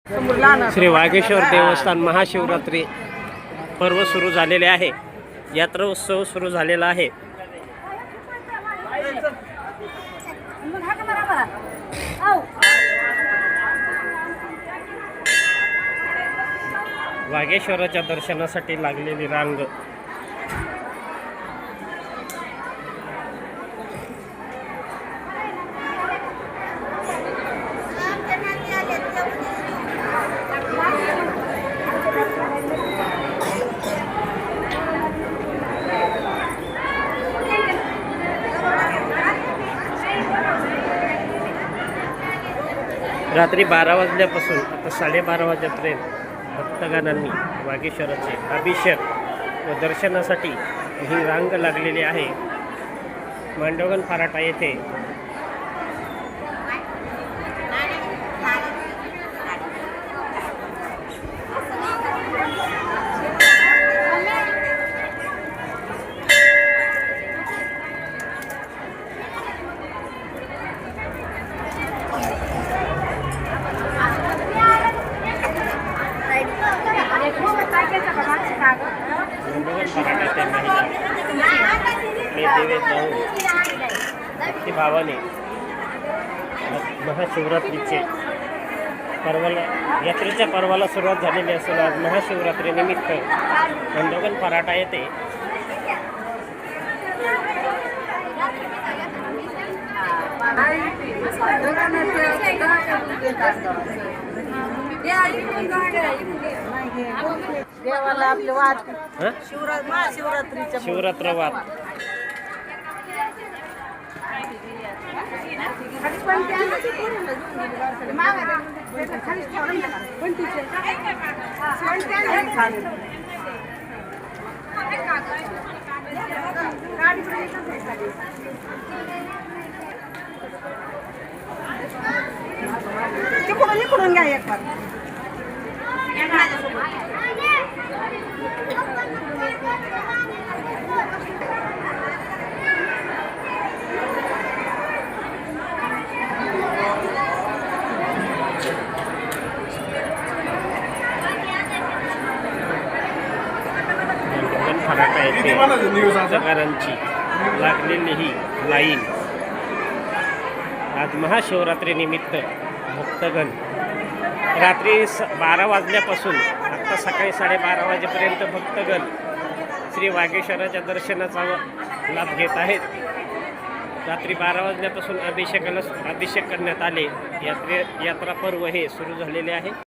श्री वागेश्वर देवस्थान महाशिवरात्री पर्व सुरू झालेले आहे। यात्रा उत्सव सुरू झालेला आहे। वागेश्वराच्या दर्शनासाठी लागलेली रांग रात्री 12 वाजल्यापासून आता 12:30 वाजेपर्यंत भक्तगणांनी वागेश्वराचे अभिषेक व दर्शनासाठी ही रांग लागलेली आहे। मांडवगण फराटा येथे भावाने महाशिवरात्रीचे पर्वाला यात्रेच्या पर्वाला सुरुवात झालेली असून आज महाशिवरात्री निमित्त मांडवगण फराटा येथे देवाला आपले वाद महाशिवरात्रीच्या शिवरात्र वाद तिकडून घ्या एक बार फराटा येथे जगारांची लागलेली ही लाईन आज महाशिवरात्री निमित्त भक्तगण रात्री 12 वाजल्यापासून आता सकाळी 12:30 वाजेपर्यंत भक्तगण श्री वागेश्वराच्या दर्शनाचा लाभ घेत आहेत। रात्री 12 वाजल्यापासून अभिषेक करण्यात आले। यात्रा पर्व हे सुरू झालेले आहे।